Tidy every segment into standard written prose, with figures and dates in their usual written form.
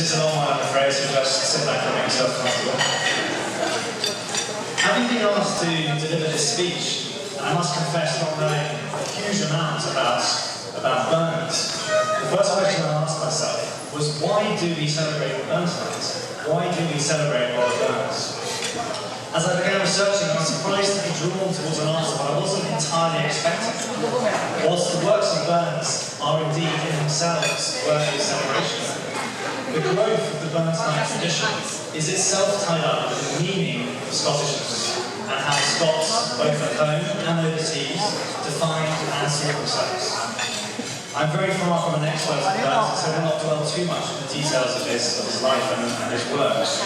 It's a long one, I'm afraid, so just sit back and make yourself comfortable. Having been asked to deliver this speech, I must confess not knowing a huge amount about Burns, the first question I asked myself was, why do we celebrate Burns Night? Why do we celebrate Robert Burns? As I began researching, I was surprised to be drawn towards an answer that I wasn't entirely expecting. Whilst the works of Burns are indeed in themselves worthy of celebration, the growth of the Burns Night tradition is itself tied up with the meaning of Scottishness and how Scots, both at home and overseas, define and see themselves. I'm very far from an expert on Burns, so I will not dwell too much on the details of his life and his works.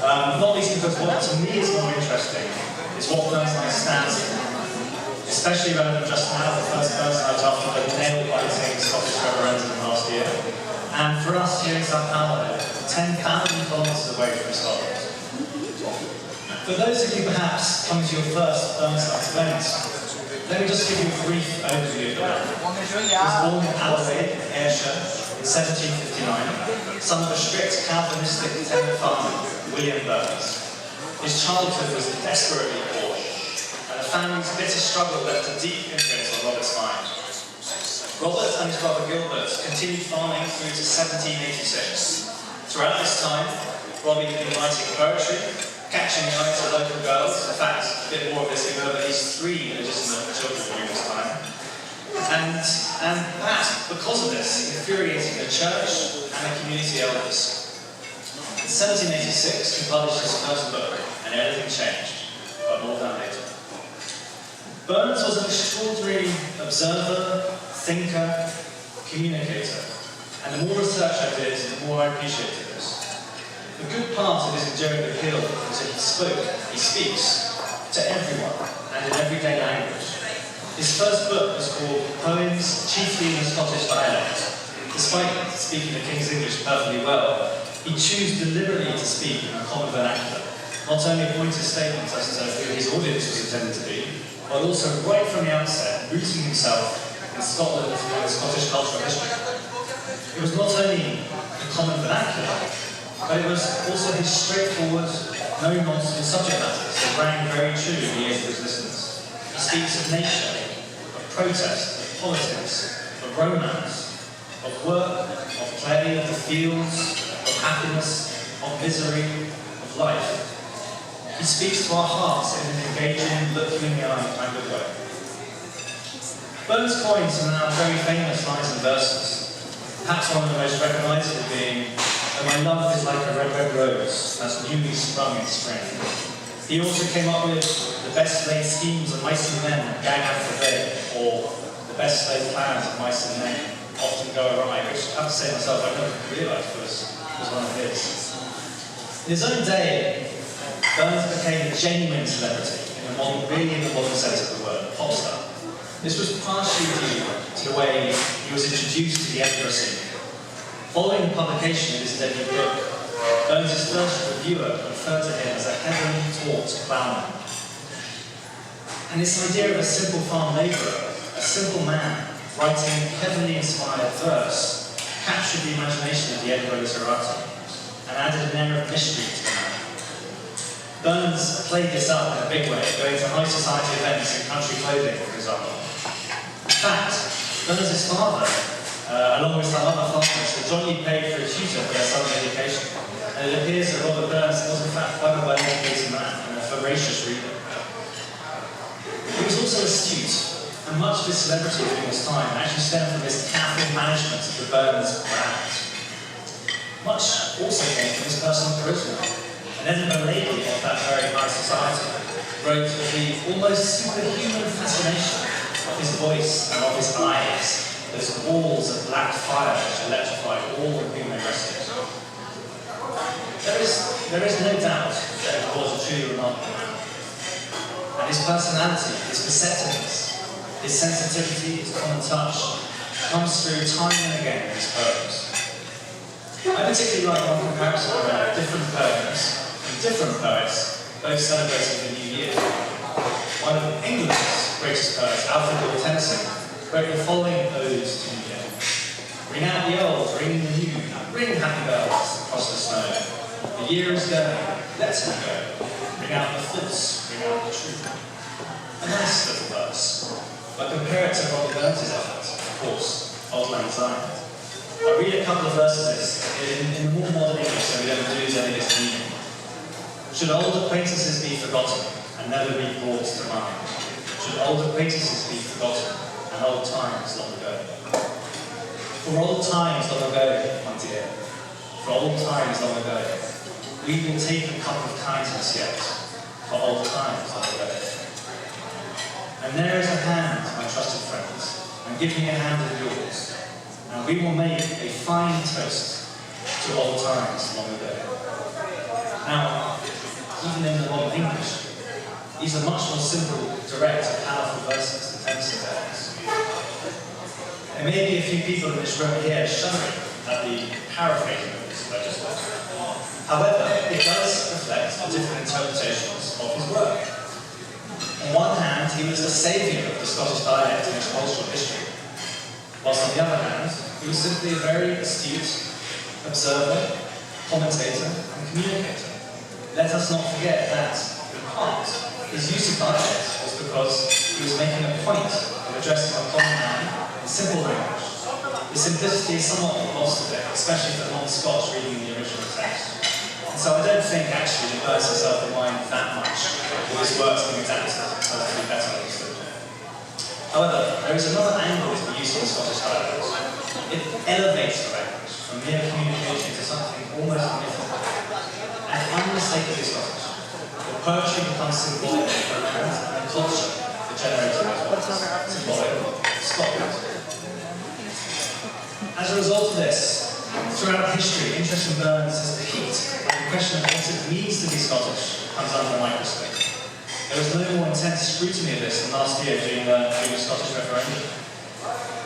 Not least because what to me is more interesting is what Burns Night stands for. Especially relevant just now, the first Burns Night after the nail-biting Scottish referendum last year. And for us here in South Paolo, 10,000 kilometres away from Scotland. For those of you perhaps coming to your first Burns Night event, let me just give you a brief overview of the man. He was born in Adelaide, Ayrshire, in 1759, son of a strict Calvinistic tenant farmer, William Burns. His childhood was desperately poor, and the family's bitter struggle left a deep imprint on Robert's mind. Robert and his brother Gilbert continued farming through to 1786. Throughout this time, Robbie had been writing poetry, catching the eyes of local girls. In fact, a bit more of this, he had at least 3 illegitimate children during this time. And that, because of this, infuriated the church and the community elders. In 1786, he published his first book, and everything changed, but more than later. Burns was an extraordinary observer, thinker, communicator, and the more research I did, the more I appreciated this. The good part of his enduring appeal is that he speaks to everyone and in everyday language. His first book was called Poems Chiefly in the Scottish Dialect. Despite speaking the King's English perfectly well, he chose deliberately to speak in a common vernacular, not only appointed statements as to who his audience was intended to be, but also right from the outset, rooting himself in Scotland and Scottish cultural history. It was not only the common vernacular, but it was also his straightforward, no-nonsense subject matters that rang very true in the ears of his listeners. He speaks of nature, of protest, of politics, of romance, of work, of play, of the fields, of happiness, of misery, of life. He speaks to our hearts in an engaging, look-you-in-the-eye kind of way. Burns' coins are now very famous lines and verses, perhaps one of the most recognisable being, "Oh, my love is like a red, red rose that's newly sprung in spring." He also came up with "the best laid schemes of mice and men gag out the day," or "the best laid plans of mice and men often go awry," which I have to say myself, I never realised was one of his. In his own day, Burns became a genuine celebrity, really in the modern sense of the word, a pop star. This was partially due to the way he was introduced to the Edinburgh scene. Following the publication of his debut book, Burns' first reviewer referred to him as a heavily taught ploughman. And this idea of a simple farm labourer, a simple man, writing heavily inspired verse, captured the imagination of the Edinburgh literati and added an air of mystery to the man. Burns played this up in a big way, going to high society events in country clothing, for example. In fact, Burns' father, along with some other farmers, had jointly paid for a tutor for their son's education, and it appears that Robert Burns was in fact quite a well-educated man and a voracious reader. He was also astute, and much of his celebrity during this time actually stemmed from his careful management of the Burns brand. Much also came from his personal charisma. An Edinburgh lady of that very high society wrote of the almost superhuman fascination of his voice and of his eyes, those balls of black fire which electrified all of whom they rested. There is no doubt that he was a truly remarkable man. And his personality, his perceptiveness, his sensitivity, his common touch, comes through time and again in his poems. I particularly like one comparison where different poems from different poets, both celebrating the new year. One of England's greatest poets, Alfred Lord Tennyson, wrote the following ode to New Year. "Ring out the old, ring in the new, ring happy bells. year is going, let him go. Bring out the false, bring out the true. A nice little verse, but compare it to Robert Burns' effort, of course, Old Lang Syne. I'll read a couple of verses in more modern English so we don't lose any of its meaning. Should old acquaintances be forgotten and never be brought to mind? Should old acquaintances be forgotten and old times long ago? For old times long ago, my dear, for old times long ago, we will take a cup of kindness yet, for old times long ago. And there is a hand, my trusted friends, and give me a hand in yours, and we will make a fine toast to old times long ago. Now, even in the modern English, these are much more simple, direct, and powerful verses than Tennyson verses. There may be a few people in this room here shuddering at the paraphrasing of this I just read. However, it does reflect the different interpretations of his work. On one hand, he was the saviour of the Scottish dialect in its cultural history, whilst on the other hand, he was simply a very astute observer, commentator, and communicator. Let us not forget that, in part, his use of dialect was because he was making a point of addressing a common man in simple language. The simplicity is somewhat lost today, especially for non-Scots reading the original text. And so I don't think actually that Burns himself in mind that much of his works being adapted so as to be better understood. However, there is another angle to the use of the Scottish dialect. It elevates the language from mere communication to something almost mythical and unmistakably Scottish. The poetry becomes symbolic for a land and a culture that generated those words, symbolic of Scotland. As a result of this, throughout history, interest in Burns has peaked, and the question of what it means to be Scottish comes under a microscope. There was no more intense scrutiny of this than last year during the Scottish referendum.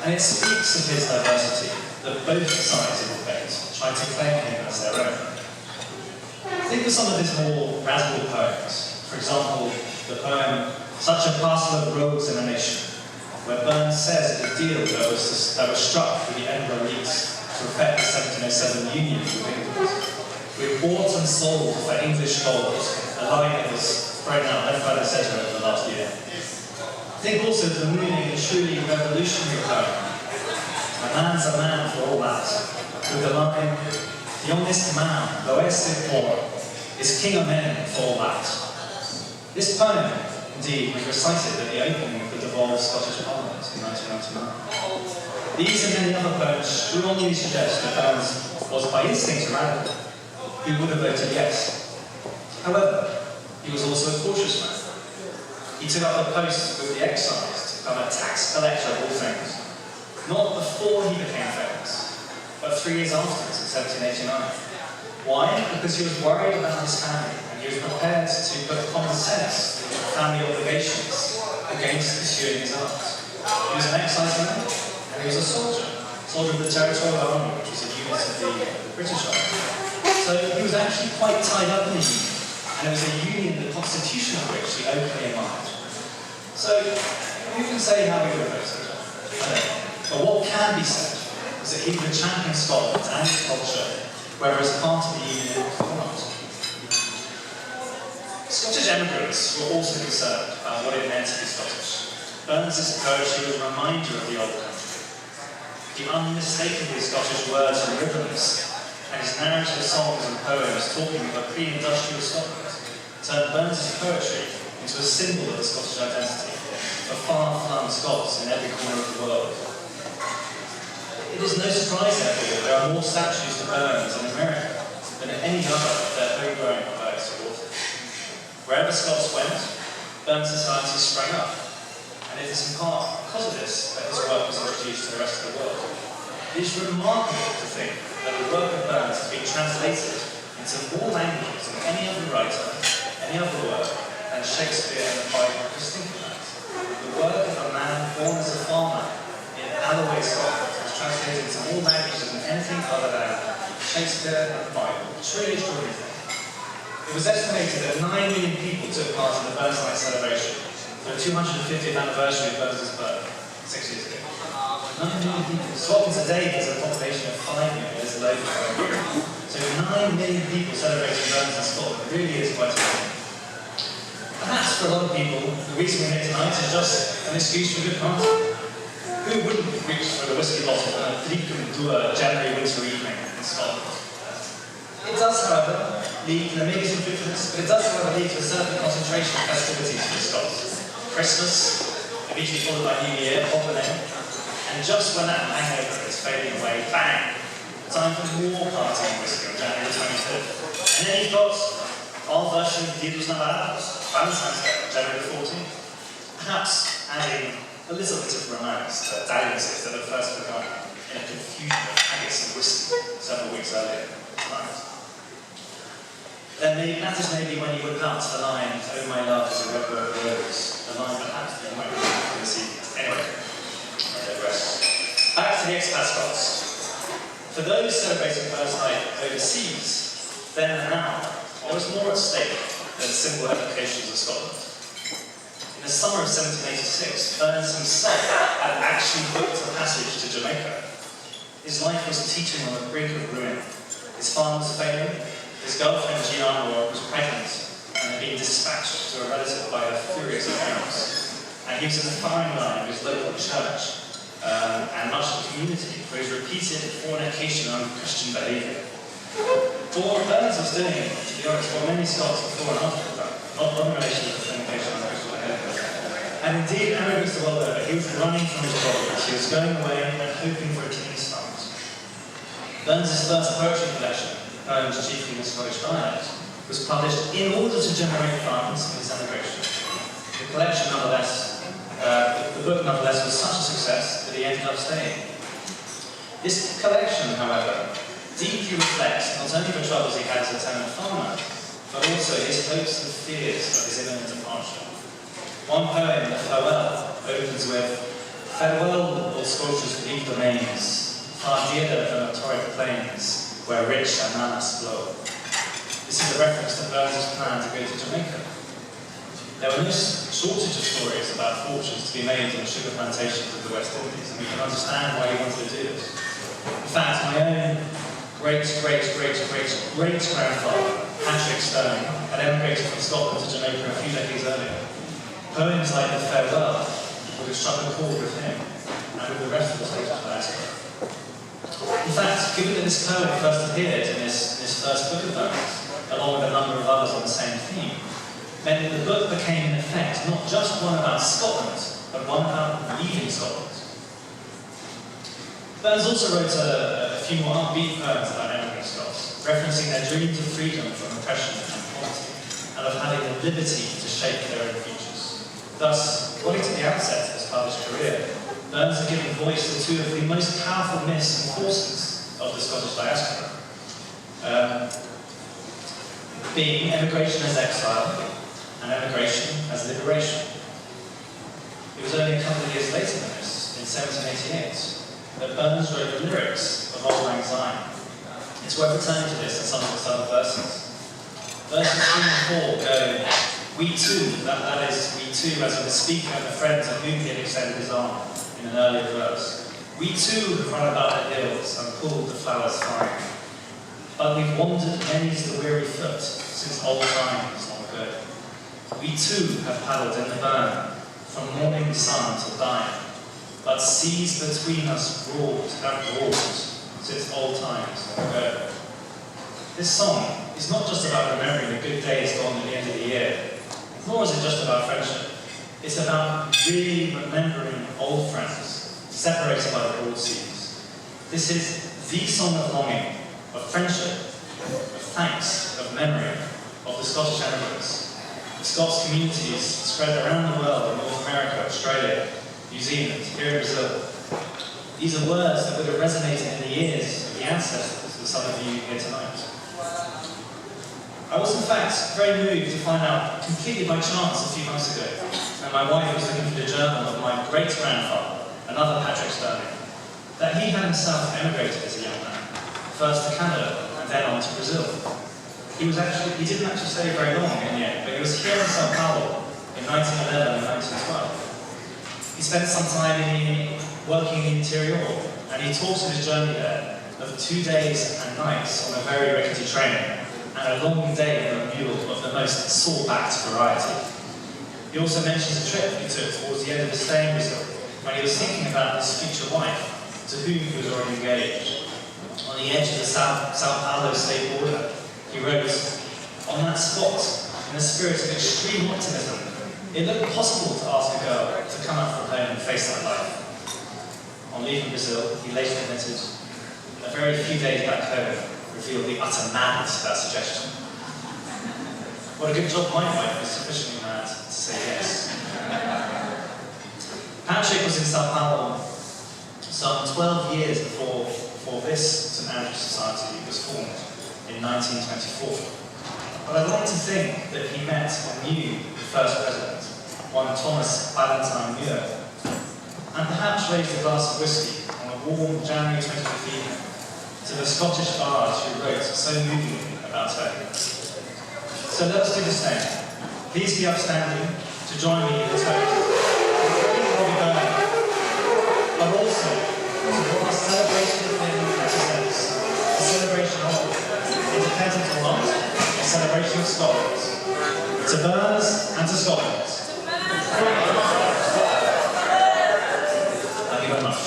And it speaks of his diversity, that both sides of the debate tried to claim him as their own. Think of some of his more radical poems. For example, the poem Such a Parcel of Rogues in a Nation, where Burns says of the deal that was struck with the Edinburgh Leaks to effect the 1707 union with England. We bought and sold for English gold, a line that was thrown out left, right and centre over the last year. Think also of the moving and truly revolutionary poem, A Man's a Man for All That, with the line, The honest man, though e'er poor, is king of men for all that. This poem, indeed, was recited at the opening of the devolved Scottish Parliament in 1999. These and many other poems strongly suggest that Burns was by instinct a radical, who would have voted yes. However, he was also a cautious man. He took up the post with the excise to become a tax collector of all things, not before he became famous, but 3 years afterwards in 1789. Why? Because he was worried about his family, and he was prepared to put common sense into family obligations against pursuing his art. He was an exciseman, and he was a soldier of the Territorial Army, which was a unit of the British Army. So he was actually quite tied up in the union, and it was a union, the constitution of which he openly admired. So you can say how he would have voted, I don't know. But what can be said is that he would have championed Scotland and its culture, whether as part of the union or not. Scottish emigrants were also concerned about what it meant to be Scottish. Burns' poetry was a reminder of the old country. The unmistakably Scottish words and rhythms, and his narrative songs and poems talking of a pre-industrial Scotland, turned Burns' poetry into a symbol of the Scottish identity for far-flung Scots in every corner of the world. It is no surprise, therefore, that there are more statues to Burns in America than in any other of their homegrown poets or authors. Wherever Scots went, Burns society sprang up, and it is in part because of this that his work was introduced to the rest of the world. It is remarkable to think that the work of Burns has been translated into more languages than any other writer, any other work, than Shakespeare and the Bible. Just think of that. The work of a man born as a farmer in Alloway, Scotland, was translated into more languages than anything other than Shakespeare and the Bible. Truly extraordinary thing. It was estimated that 9 million people took part in the Burns Night celebration for the 250th anniversary of Burns' birth 6 years ago. 9 million people. Scotland today has a population of 5 million, there's a load of So 9 million people celebrating Burns in Scotland really is quite a thing. Perhaps for a lot of people, the reason we're here tonight is just an excuse for a good party. Who wouldn't reach for the whiskey bottle on a January winter evening in Scotland? It does, however, lead to maybe some fruitfulness, but it does, however, lead to a certain concentration of festivities for the Scots. Christmas, immediately followed by New Year, Bobbing, and just when that hangover is fading away, bang! Time for more partying whiskey on January 25th. And then you've got our version of Diablos na Baratos, Valentine's Day on January 14th. Perhaps adding a little bit of romance to dalliances that had first begun in a confusion of haggis and whiskey several weeks earlier. Then matters maybe when you whip out the line, "Oh my love is a red rose," the line perhaps that you might remember from this evening. Anyway, I digress. Back to the expat Scots. For those celebrating Burns Night overseas, then and now, there was more at stake than simple evocations of Scotland. In the summer of 1786, Burns himself had actually booked a passage to Jamaica. His life was teetering on the brink of ruin. His farm was failing, his girlfriend Gianna was pregnant and had been dispatched to a relative by her furious parents. And he was in the firing line of his local church and much of the community for his repeated fornication and unchristian behaviour. For what Burns was doing, to be honest, what many Scots before and after had done, not in relation to fornication and unchristian behaviour. And indeed, immigrants the world over, he was running from his problems, he was going away and hoping for a king's fund. Burns' first poetry collection, poems chiefly in the Scottish dialect, was published in order to generate funds for his emigration. The collection, nonetheless, the book nonetheless was such a success that he ended up staying. This collection, however, deeply reflects not only the troubles he had as a tenant farmer, but also his hopes and fears of his imminent departure. One poem, the Farewell, opens with, "Farewell, all Scotia's bleak domains, far dearer than the torrid plains, where rich ananas blow." This is a reference to Burns' plan to go to Jamaica. There were no shortage of stories about fortunes to be made on the sugar plantations of the West Indies, and we can understand why he wanted to do this. In fact, my own great-great-great-great-grandfather, Patrick Stone, had emigrated from Scotland to Jamaica a few decades earlier. Poems like The Farewell would have struck a chord with him and with the rest of the Scottish diaspora. In fact, given that this poem first appeared in his first book of Burns, along with a number of others on the same theme, meant that the book became, in effect, not just one about Scotland, but one about leaving Scotland. Burns also wrote a few more upbeat poems about emigrant Scots, referencing their dreams of freedom from oppression and poverty, and of having the liberty to shape their own futures. Thus, according to the outset of his published career, Burns had given voice to two of the most powerful myths and forces of the Scottish diaspora, being emigration as exile and emigration as liberation. It was only a couple of years later than this, in 1788, that Burns wrote the lyrics of Auld Lang Syne. It's worth returning to this and some of its other verses. Verses 3 and 4 go, "We too," that is, we too, as in the speaker and the friend to whom he had extended his arm in an earlier verse. "We too have run about the hills and pulled the flowers fine. But we've wandered many's the weary foot since old times long ago. We too have paddled in the burn from morning sun till dine. But seas between us broad have roared since old times long ago." This song is not just about remembering the good days gone at the end of the year, nor is it just about friendship. It's about really remembering old friends, separated by the broad seas. This is the song of longing, of friendship, of thanks, of memory, of the Scottish emigrants. The Scots communities spread around the world in North America, Australia, New Zealand, here in Brazil. These are words that would have resonated in the ears of the ancestors of some of you here tonight. I was in fact very moved to find out completely by chance a few months ago, when my wife was looking through the journal of my great-grandfather, another Patrick Stone, that he had himself emigrated as a young man, first to Canada and then on to Brazil. He didn't actually stay very long in the end, but he was here in Sao Paulo in 1911 and 1912. He spent some time working in the interior, and he talks of his journey there of 2 days and nights on a very rickety train, and a long day on a mule of the most sore-backed variety. He also mentions a trip he took towards the end of his stay in Brazil, when he was thinking about his future wife, to whom he was already engaged. On the edge of the Sao Paulo state border, he wrote, "On that spot, in a spirit of extreme optimism, it looked possible to ask a girl to come out from home and face that life." On leaving Brazil, he later admitted, "A very few days back home revealed the utter madness of that suggestion." What a good job my wife was sufficiently mad to say yes. Patrick was in Sao Paulo some 12 years before this St Andrew's Society was formed in 1924. But I like to think that he met or knew the first president, one Thomas Valentine Muir, and perhaps raised a glass of whiskey on a warm January 25th evening to the Scottish bard who wrote so movingly about her. So let us do the same. Please be upstanding to join me in the toast, but also to what our celebration of him represents, a celebration of, independent or not, a celebration of Scotland. To Berners and to Scotland. Thank you very much.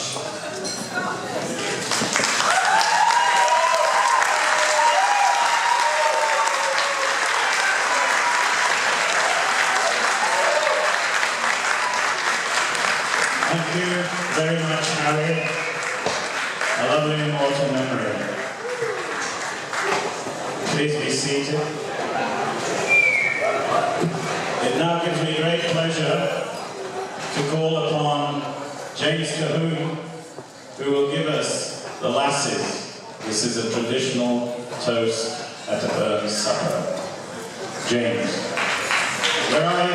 Thank you very much, Harry. A lovely immortal memory. Please be seated. It now gives me great pleasure to call upon James Cahoon, who will give us the lasses. This is a traditional toast at a Burns supper. James, where are you?